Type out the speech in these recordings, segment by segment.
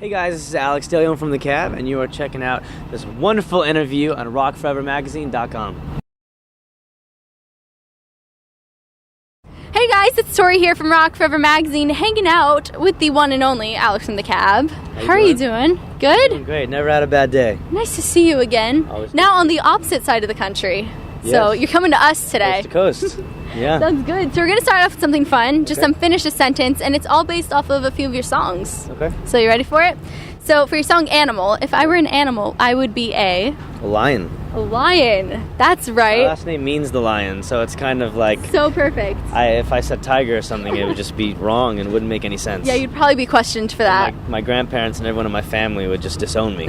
Hey guys, this is Alex DeLeon from The Cab, and you are checking out this wonderful interview on rockforevermagazine.com. Hey guys, it's Tori here from Rock Forever Magazine, hanging out with the one and only Alex from The Cab. How are you doing? Good? Doing great. Never had a bad day. Nice to see you again. Now on the opposite side of the country. Yes. So you're coming to us today. Coast to coast. Yeah. Sounds good. So we're going to start off with something fun, just some finish a sentence, and it's all based off of a few of your songs. Okay. So you ready for it? So for your song Animal, if I were an animal, I would be a lion. A lion. That's right. My last name means the lion, so it's kind of like... So perfect. If I said tiger or something, it would just be wrong and wouldn't make any sense. Yeah, you'd probably be questioned for that. My grandparents and everyone in my family would just disown me.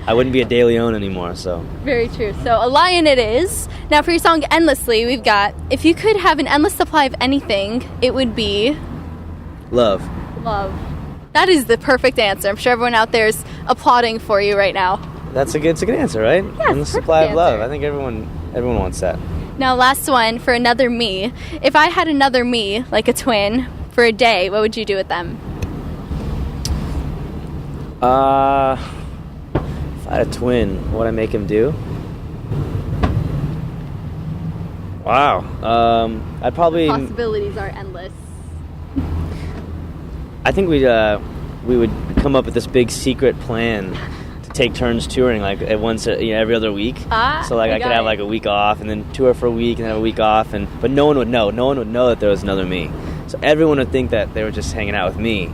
I wouldn't be a DeLeon anymore, so... Very true. So a lion it is. Now for your song Endlessly, we've got, if you could have an endless supply of anything, it would be... Love. Love. That is the perfect answer. I'm sure everyone out there is applauding for you right now. It's a good answer, right? Yes, endless supply of answer. love. I think everyone wants that. Now last one, for another me. If I had another me, like a twin, for a day, what would you do with them? If I had a twin, what would I make him do? Wow. I'd probably... Possibilities are endless. I think we would come up with this big secret plan to take turns touring, like at once, every other week. So like I could have like a week off and then tour for a week and then have a week off, but no one would know. No one would know that there was another me. So everyone would think that they were just hanging out with me.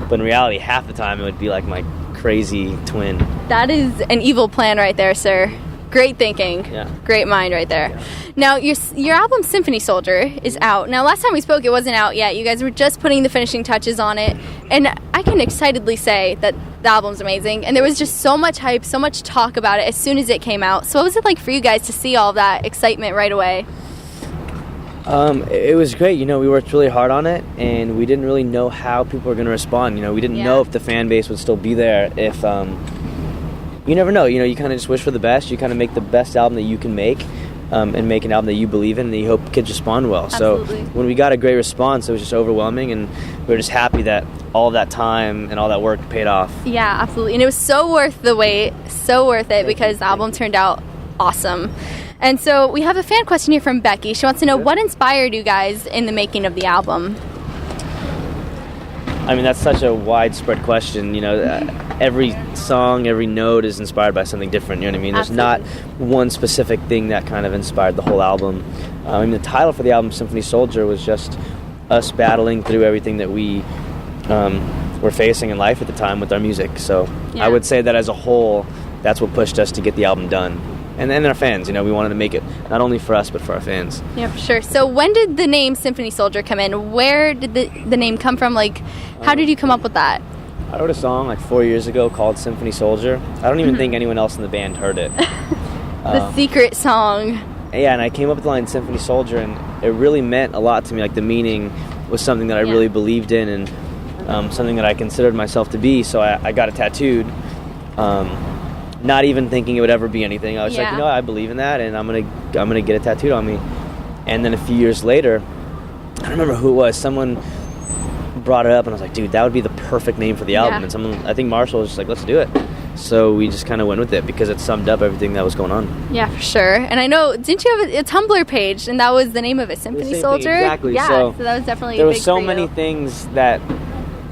But in reality, half the time it would be like my crazy twin. That is an evil plan right there, sir. Great thinking. Yeah. Great mind right there. Yeah. Now, your album Symphony Soldier is out. Now, last time we spoke, it wasn't out yet. You guys were just putting the finishing touches on it. And I can excitedly say that the album's amazing. And there was just so much hype, so much talk about it as soon as it came out. So what was it like for you guys to see all that excitement right away? It was great. We worked really hard on it, and we didn't really know how people were going to respond. We didn't know if the fan base would still be there, if... You never know. You kind of just wish for the best. You kind of make the best album that you can make, and make an album that you believe in, and you hope kids respond well. Absolutely. So when we got a great response, it was just overwhelming, and we were just happy that all that time and all that work paid off. Yeah, absolutely. And it was so worth the wait, so worth it, because the album turned out awesome. And so we have a fan question here from Becky. She wants to know, what inspired you guys in the making of the album? I mean, that's such a widespread question. Every song, every note is inspired by something different. You know what I mean? There's not one specific thing that kind of inspired the whole album. The title for the album, Symphony Soldier, was just us battling through everything that we were facing in life at the time with our music. So I would say that as a whole, that's what pushed us to get the album done. And then our fans, we wanted to make it not only for us, but for our fans. Yeah, for sure. So when did the name Symphony Soldier come in? Where did the name come from? Like, how did you come up with that? I wrote a song like 4 years ago called Symphony Soldier. I don't even think anyone else in the band heard it. The secret song. Yeah, and I came up with the line Symphony Soldier, and it really meant a lot to me. Like, the meaning was something that I really believed in, and something that I considered myself to be. So I got it tattooed. Not even thinking it would ever be anything. I was like, I believe in that, and I'm gonna get it tattooed on me. And then a few years later, I don't remember who it was. Someone brought it up, and I was like, dude, that would be the perfect name for the album. And I think Marshall was just like, let's do it. So we just kind of went with it because it summed up everything that was going on. Yeah, for sure. And I know, didn't you have a Tumblr page, and that was the name of it, Symphony Soldier? Exactly. Yeah, so that was definitely there big was so for you. many things that,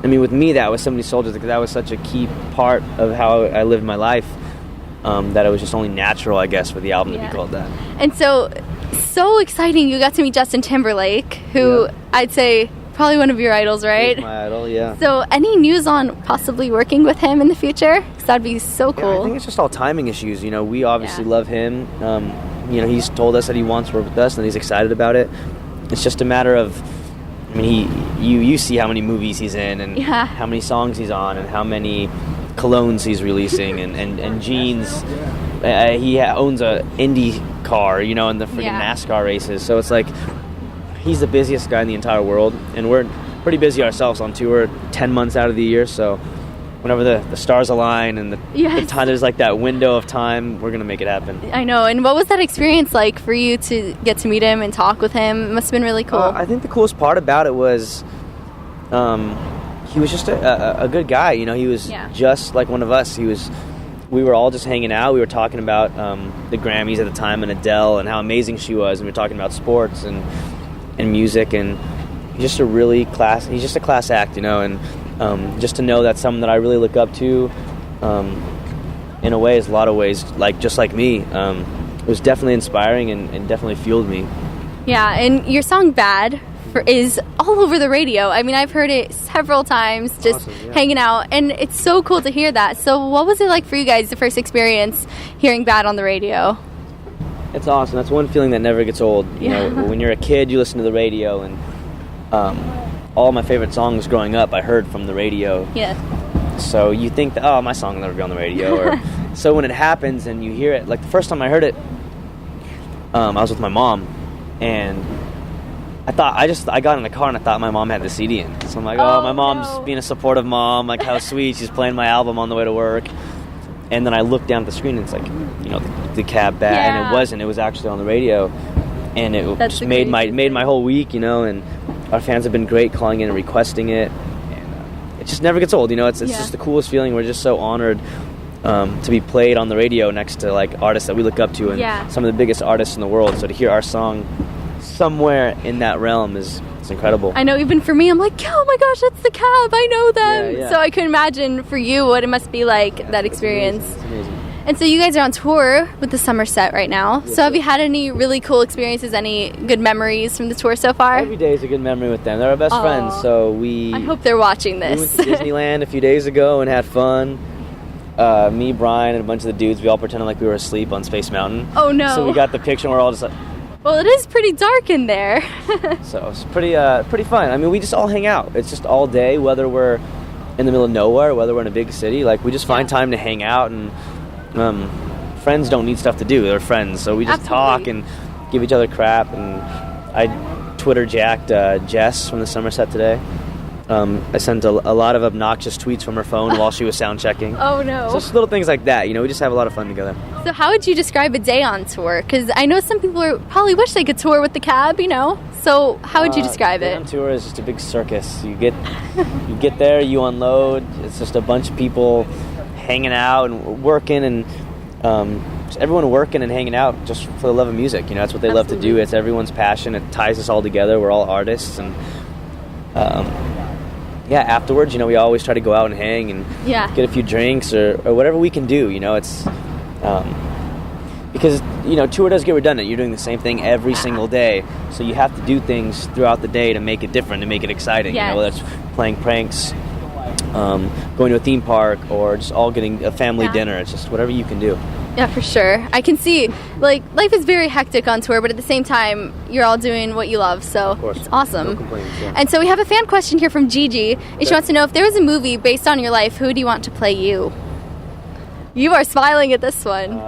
with me, that was Symphony Soldier, because that was such a key part of how I lived my life. That it was just only natural, I guess, for the album to be called that. And so exciting. You got to meet Justin Timberlake, who I'd say probably one of your idols, right? He's my idol, yeah. So any news on possibly working with him in the future? Because that'd be so cool. Yeah, I think it's just all timing issues. We obviously love him. He's told us that he wants to work with us and he's excited about it. It's just a matter of, you see how many movies he's in and how many songs he's on and how many colognes he's releasing and jeans. He owns a Indy car, in the freaking NASCAR races. So it's like, he's the busiest guy in the entire world, and we're pretty busy ourselves on tour 10 months out of the year. So whenever the stars align and the time, there's like that window of time, we're gonna make it happen. I know. And what was that experience like for you to get to meet him and talk with him? It must have been really cool. I think the coolest part about it was he was just a good guy. You know, he was just like one of us. We were all just hanging out. We were talking about the Grammys at the time and Adele and how amazing she was, and we were talking about sports and music, and he's just a class act, you know, and just to know that someone that I really look up to in a way, is a lot of ways, just like me, it was definitely inspiring and definitely fueled me. Yeah, and your song Bad is all over the radio. I mean, I've heard it several times just hanging out, and it's so cool to hear that. So what was it like for you guys, the first experience hearing Bad on the radio? It's awesome. That's one feeling that never gets old. You know, when you're a kid, you listen to the radio, and all my favorite songs growing up I heard from the radio. Yeah. So you think that, oh, my song will never be on the radio. Or so when it happens and you hear it, like the first time I heard it, I was with my mom, and I got in the car and I thought my mom had the CD in. So I'm like, my mom's being a supportive mom, like how sweet, she's playing my album on the way to work. And then I looked down at the screen and it's like, you know, the cab Bad, and it wasn't. It was actually on the radio, and it just made my whole week, you know. And our fans have been great, calling in and requesting it. And it just never gets old, you know. It's just the coolest feeling. We're just so honored to be played on the radio next to like artists that we look up to and some of the biggest artists in the world. So to hear our song somewhere in that realm it's incredible. I know, even for me, I'm like, oh my gosh, that's the Cab, I know them. So I can imagine for you what it must be like, that experience. It's amazing. And so you guys are on tour with the Somerset right now. So have you had any really cool experiences, any good memories from the tour so far? Every day is a good memory with them. They're our best friends, so I hope they're watching this. We went to Disneyland a few days ago and had fun. Me, Brian, and a bunch of the dudes, we all pretended like we were asleep on Space Mountain. Oh no. So we got the picture and we're all just like... Well, it is pretty dark in there. So it's pretty fun. I mean, we just all hang out. It's just all day, whether we're in the middle of nowhere, whether we're in a big city. Like, we just find time to hang out, and friends don't need stuff to do. They're friends. So we just talk and give each other crap. And I Twitter jacked Jess from the Somerset today. I sent a lot of obnoxious tweets from her phone while she was sound checking. Oh no. So just little things like that, you know, we just have a lot of fun together. So how would you describe a day on tour? Because I know some people probably wish they could tour with the Cab, you know. So how would you describe it? On tour is just a big circus. You get there, you unload. It's just a bunch of people hanging out and working, and just everyone working and hanging out just for the love of music. You know, that's what they love to do. It's everyone's passion. It ties us all together. We're all artists, and afterwards, you know, we always try to go out and hang and get a few drinks or whatever we can do, you know. It's because, you know, tour does get redundant. You're doing the same thing every single day, so you have to do things throughout the day to make it different, to make it exciting. You know, whether it's playing pranks, going to a theme park, or just all getting a family dinner. It's just whatever you can do. Yeah, for sure. I can see, like, life is very hectic on tour, but at the same time, you're all doing what you love, so it's awesome. No complaints, And so we have a fan question here from Gigi. She wants to know, if there was a movie based on your life, who do you want to play you? You are smiling at this one.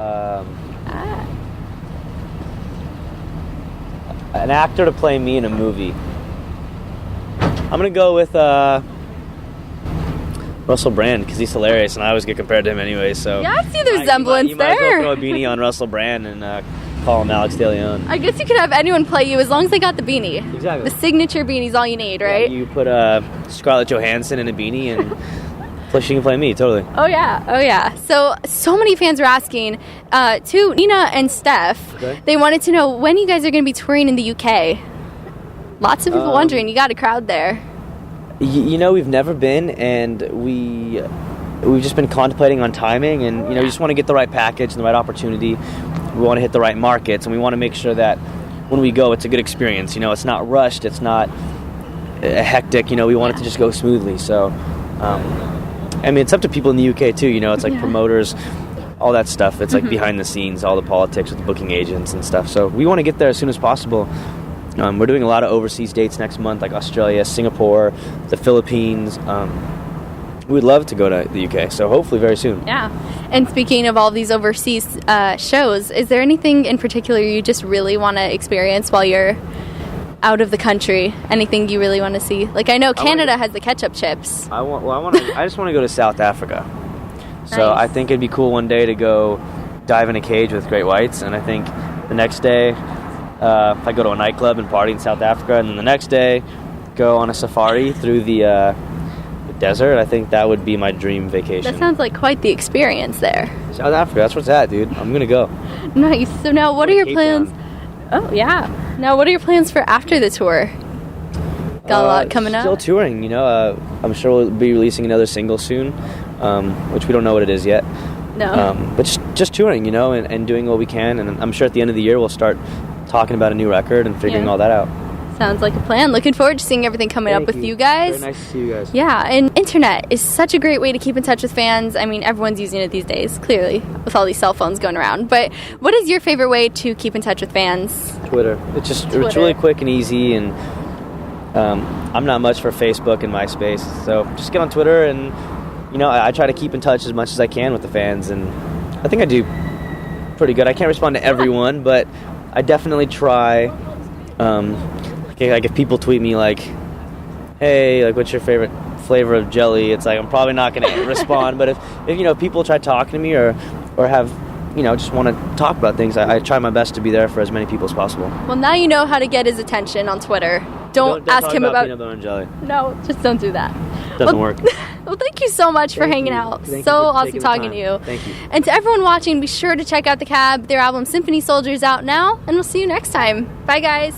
An actor to play me in a movie. I'm going to go with Russell Brand, because he's hilarious, and I always get compared to him anyway. So yeah, I see the resemblance you there. might as well throw a beanie on Russell Brand and call him Alex DeLeon. I guess you could have anyone play you as long as they got the beanie. Exactly. The signature beanie's all you need, right? Yeah, you put Scarlett Johansson in a beanie, and plus she can play me, totally. Oh yeah. So many fans were asking to Nina and Steph. Okay. They wanted to know when you guys are going to be touring in the UK. Lots of people wondering. You got a crowd there. You know, we've never been, and we've just been contemplating on timing, and you know, we just want to get the right package and the right opportunity. We want to hit the right markets, and we want to make sure that when we go, it's a good experience. You know, it's not rushed, it's not hectic. You know, we want it to just go smoothly. So, I mean, it's up to people in the UK too. You know, it's like promoters, all that stuff. It's like behind the scenes, all the politics with the booking agents and stuff. So we want to get there as soon as possible. We're doing a lot of overseas dates next month, like Australia, Singapore, the Philippines. We'd love to go to the UK, so hopefully very soon. Yeah. And speaking of all these overseas shows, is there anything in particular you just really want to experience while you're out of the country? Anything you really want to see? Like, I know Canada has the ketchup chips. I just want to go to South Africa. So Nice. I think it'd be cool one day to go dive in a cage with great whites, and I think the next day, if I go to a nightclub and party in South Africa, and then the next day, go on a safari through the desert, I think that would be my dream vacation. That sounds like quite the experience there. South Africa, that's where it's at, dude. I'm gonna go. Nice. So now, what are your Cape plans? Town. Oh yeah. Now, what are your plans for after the tour? Got a lot coming up. Still touring, you know. I'm sure we'll be releasing another single soon, which we don't know what it is yet. No. But just touring, you know, and doing what we can. And I'm sure at the end of the year we'll start talking about a new record and figuring all that out. Sounds like a plan. Looking forward to seeing everything coming up with you guys. Very nice to see you guys. Yeah, and internet is such a great way to keep in touch with fans. I mean, everyone's using it these days, clearly, with all these cell phones going around. But what is your favorite way to keep in touch with fans? Twitter. It's really quick and easy, and I'm not much for Facebook and MySpace, so just get on Twitter, and you know, I try to keep in touch as much as I can with the fans, and I think I do pretty good. I can't respond to everyone, but I definitely try. Like if people tweet me like, hey, like, what's your favorite flavor of jelly? It's like, I'm probably not going to respond. But if you know, people try talking to me or have, you know, just want to talk about things, I try my best to be there for as many people as possible. Well, now you know how to get his attention on Twitter. Don't ask him about peanut butter and jelly. No, just don't do that. Doesn't work. Well, thank you so much for hanging out. So awesome talking to you. Thank you. And to everyone watching, be sure to check out The Cab. Their album Symphony Soldier is out now, and we'll see you next time. Bye, guys.